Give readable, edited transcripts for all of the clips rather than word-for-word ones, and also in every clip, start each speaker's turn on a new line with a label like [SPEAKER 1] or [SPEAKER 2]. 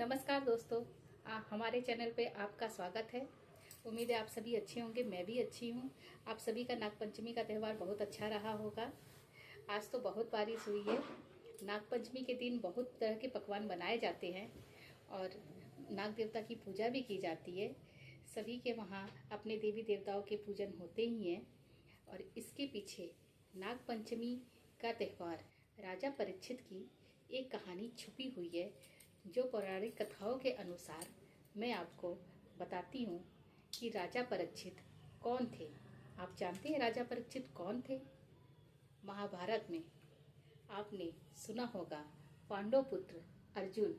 [SPEAKER 1] नमस्कार दोस्तों, हमारे चैनल पे आपका स्वागत है। उम्मीद है आप सभी अच्छे होंगे, मैं भी अच्छी हूँ। आप सभी का नागपंचमी का त्यौहार बहुत अच्छा रहा होगा। आज तो बहुत बारिश हुई है। नागपंचमी के दिन बहुत तरह के पकवान बनाए जाते हैं और नाग देवता की पूजा भी की जाती है। सभी के वहाँ अपने देवी देवताओं के पूजन होते ही हैं। और इसके पीछे नागपंचमी का त्यौहार राजा परीक्षित की एक कहानी छुपी हुई है, जो पौराणिक कथाओं के अनुसार मैं आपको बताती हूँ कि राजा परीक्षित कौन थे। आप जानते हैं राजा परीक्षित कौन थे? महाभारत में आपने सुना होगा पांडव पुत्र अर्जुन,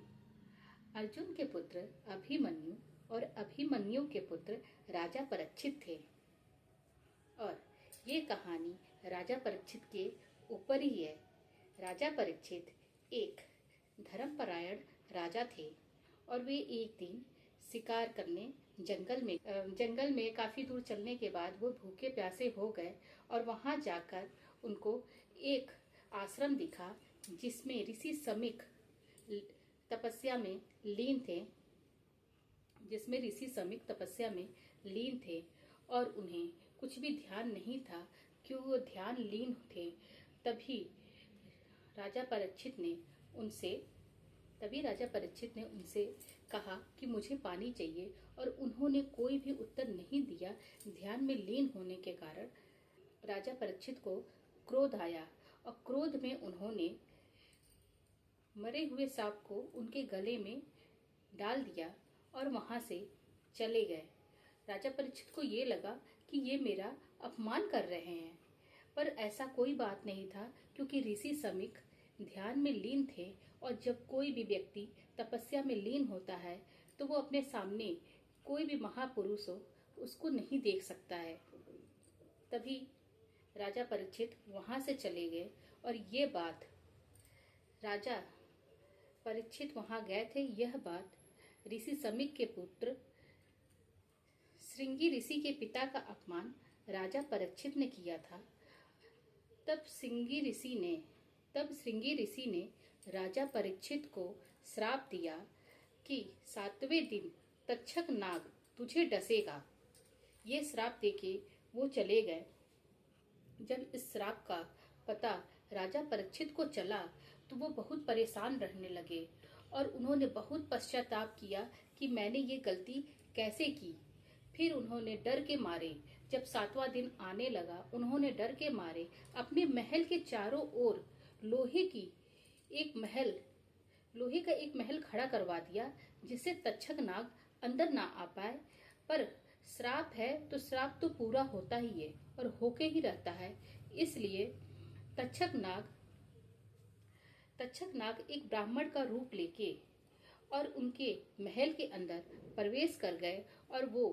[SPEAKER 1] अर्जुन के पुत्र अभिमन्यु और अभिमन्यु के पुत्र राजा परीक्षित थे। और ये कहानी राजा परीक्षित के ऊपर ही है। राजा परीक्षित एक धर्मपरायण राजा थे और वे एक दिन शिकार करने जंगल में काफी दूर चलने के बाद वो भूखे प्यासे हो गए और वहां जाकर उनको एक आश्रम दिखा जिसमें ऋषि समीक तपस्या में लीन थे और उन्हें कुछ भी ध्यान नहीं था कि वो ध्यान लीन थे। तभी राजा परीक्षित ने उनसे कहा कि मुझे पानी चाहिए, और उन्होंने कोई भी उत्तर नहीं दिया। ध्यान में लीन होने के कारण राजा परीक्षित को क्रोध आया और क्रोध में उन्होंने मरे हुए सांप को उनके गले में डाल दिया और वहां से चले गए। राजा परीक्षित को ये लगा कि ये मेरा अपमान कर रहे हैं, पर ऐसा कोई बात नहीं था, क्योंकि ऋषि समीक ध्यान में लीन थे और जब कोई भी व्यक्ति तपस्या में लीन होता है तो वो अपने सामने कोई भी महापुरुष हो उसको नहीं देख सकता है। तभी राजा परीक्षित वहां से चले गए और ये बात राजा परीक्षित वहां गए थे, यह बात ऋषि समीक के पुत्र श्रृंगी ऋषि के पिता का अपमान राजा परीक्षित ने किया था। तब श्रृंगी ऋषि ने राजा परीक्षित को श्राप दिया कि 7वें दिन तक्षक नाग तुझे डसेगा। ये श्राप देके वो चले गए। जब इस श्राप का पता राजा परीक्षित को चला तो वो बहुत परेशान रहने लगे और उन्होंने बहुत पश्चाताप किया कि मैंने ये गलती कैसे की। फिर उन्होंने डर के मारे, जब 7वां दिन आने लगा, उन्होंने डर के मारे अपने महल के चारों ओर लोहे का एक महल खड़ा करवा दिया, जिससे तक्षक नाग अंदर ना आ पाए। पर श्राप है तो श्राप तो पूरा होता ही है और होके ही रहता है। इसलिए तक्षक नाग एक ब्राह्मण का रूप लेके और उनके महल के अंदर प्रवेश कर गए और वो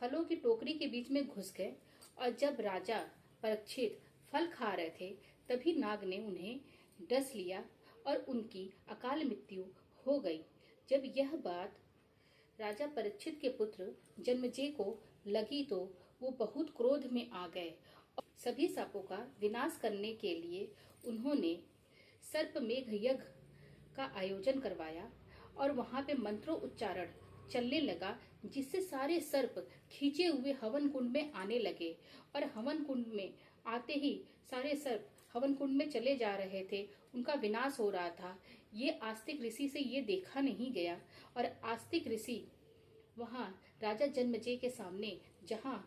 [SPEAKER 1] फलों की टोकरी के बीच में घुस गए। और जब राजा परीक्षित फल खा रहे थे तभी नाग ने उन्हें डस लिया और उनकी अकाल मृत्यु हो गई। जब यह बात राजा परीक्षित के पुत्र जन्मेजय को लगी तो वो बहुत क्रोध में आ गए और सभी सांपों का विनाश करने के लिए उन्होंने सर्पमेघ यज्ञ का आयोजन करवाया और वहां पे मंत्रों उच्चारण चलने लगा, जिससे सारे सर्प खींचे हुए हवन कुंड में आने लगे। और हवन कुंड में आते ही सारे सर्प हवन कुंड में चले जा रहे थे, उनका विनाश हो रहा था। ये आस्तिक ऋषि से ये देखा नहीं गया और आस्तिक ऋषि वहां राजा जन्मेजय के सामने, जहां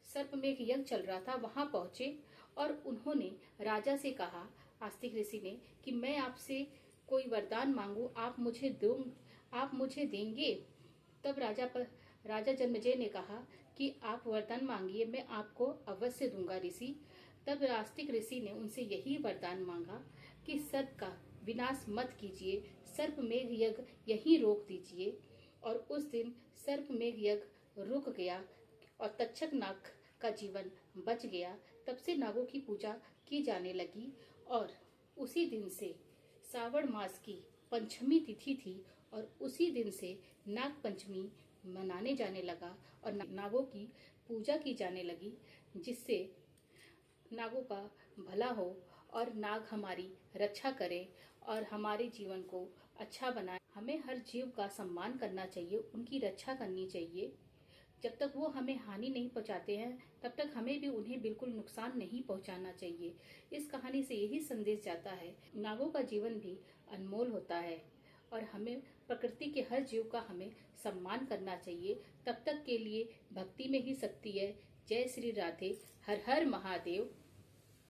[SPEAKER 1] सर्पमेघ यज्ञ चल रहा था, वहां पहुंचे और उन्होंने राजा से कहा, आस्तिक ऋषि ने, कि मैं आपसे कोई वरदान मांगू, आप मुझे देंगे? तब राजा जन्मेजय ने कहा कि आप वरदान मांगिए, मैं आपको अवश्य दूंगा ऋषि। तब आस्तिक ऋषि ने उनसे यही वरदान मांगा कि सर्प का विनाश मत कीजिए, सर्पमेघ यज्ञ यहीं रोक दीजिए। और उस दिन सर्पमेघ यज्ञ रुक गया और तक्षक नाग का जीवन बच गया। तब से नागों की पूजा की जाने लगी और उसी दिन से श्रावण मास की पंचमी तिथि थी और उसी दिन से नाग पंचमी मनाने जाने लगा और नागों की पूजा की जाने लगी, जिससे नागों का भला हो और नाग हमारी रक्षा करे और हमारे जीवन को अच्छा बनाए। हमें हर जीव का सम्मान करना चाहिए, उनकी रक्षा करनी चाहिए। जब तक वो हमें हानि नहीं पहुंचाते हैं तब तक हमें भी उन्हें बिल्कुल नुकसान नहीं पहुंचाना चाहिए। इस कहानी से यही संदेश जाता है, नागों का जीवन भी अनमोल होता है और हमें प्रकृति के हर जीव का हमें सम्मान करना चाहिए। तब तक के लिए भक्ति में ही शक्ति है। जय श्री राधे। हर हर महादेव।